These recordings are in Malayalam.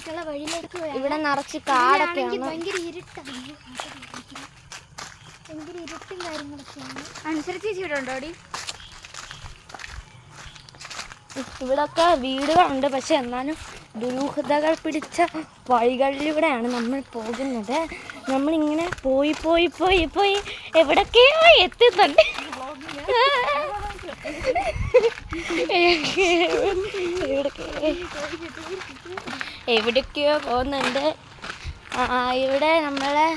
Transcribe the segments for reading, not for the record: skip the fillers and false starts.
അങ്ങോട്ടേക്കുള്ള വഴിയിലേക്ക് ഇവിടെ നിറച്ച് കാടൊക്കെയാണ്. ഭയങ്കര ഇരുട്ടാണ്, ഭയങ്കര ഇരുട്ടും കാര്യങ്ങളൊക്കെയാണ്. അനുസരിച്ച് ചേച്ചിട്ടുണ്ടോ? ഇവിടൊക്കെ വീടുകളുണ്ട്, പക്ഷെ എന്നാലും ദുരൂഹതകൾ പിടിച്ച വഴികളിലൂടെയാണ് നമ്മൾ പോകുന്നത്. നമ്മളിങ്ങനെ പോയി പോയി പോയി പോയി എവിടൊക്കെയോ എത്തുന്നുണ്ട്. എവിടൊക്കെയോ പോകുന്നുണ്ട്. ഇവിടെ നമ്മളെ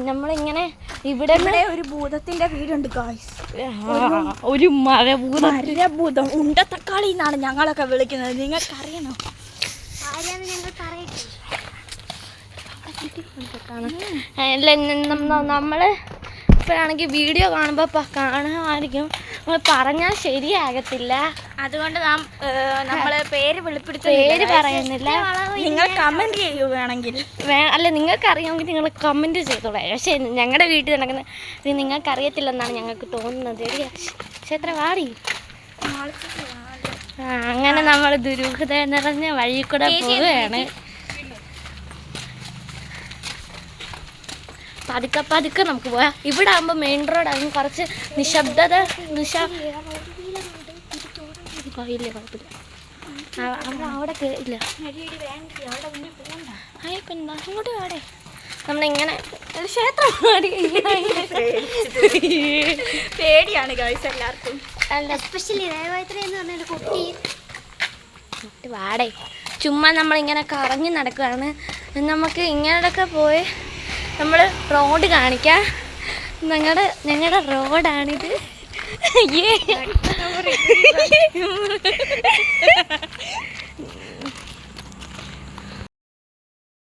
നമ്മളിങ്ങനെ ഇവിടെ ഒരു ഭൂതത്തിന്റെ വീടുണ്ട് ഗായ്സ്. ഒരു മരഭൂതം ഉണ്ടത്തക്കാളി എന്നാണ് ഞങ്ങളൊക്കെ വിളിക്കുന്നത്. നിങ്ങൾക്കറിയണോ? നമ്മള് ഇപ്പോഴാണെങ്കിൽ വീഡിയോ കാണുമ്പോൾ കാണുമായിരിക്കും, പറഞ്ഞാൽ ശരിയാകത്തില്ല. അതുകൊണ്ട് നമ്മള് പേര് പറയുന്നില്ല. നിങ്ങൾ കമന്റ് ചെയ്യുകയാണെങ്കിൽ അല്ല, നിങ്ങൾക്ക് അറിയാമെങ്കിൽ നിങ്ങൾ കമന്റ് ചെയ്തോളെ. പക്ഷെ ഞങ്ങളുടെ വീട്ടിൽ നടക്കുന്നത് ഇത് നിങ്ങൾക്ക് അറിയത്തില്ലെന്നാണ് ഞങ്ങൾക്ക് തോന്നുന്നത്. ക്ഷേത്ര വാടി. അങ്ങനെ നമ്മൾ ദുരൂഹത നിറഞ്ഞ വഴി കൂടെ പോവുകയാണ്. പതുക്കെ പതുക്കെ നമുക്ക് പോയാൽ ഇവിടെ ആകുമ്പോൾ മെയിൻ റോഡാകും, കുറച്ച് നിശബ്ദത ഇല്ല, കുഴപ്പമില്ല. അവിടെ ഇല്ല. പിന്നെ അങ്ങോട്ട് പാടേ നമ്മളിങ്ങനെ ക്ഷേത്രം പേടിയാണ് ഗൈസ് എല്ലാവർക്കും. എസ്പെഷ്യലി ദേവായത്രി എന്ന് പറഞ്ഞൊരു കുട്ടി വാടേ ചുമ്മാ നമ്മളിങ്ങനെ കറങ്ങി നടക്കുകയാണ്. നമുക്ക് ഇങ്ങനെയൊക്കെ പോയി നമ്മൾ റോഡ് കാണിക്കാം. ഞങ്ങളുടെ റോഡാണിത്.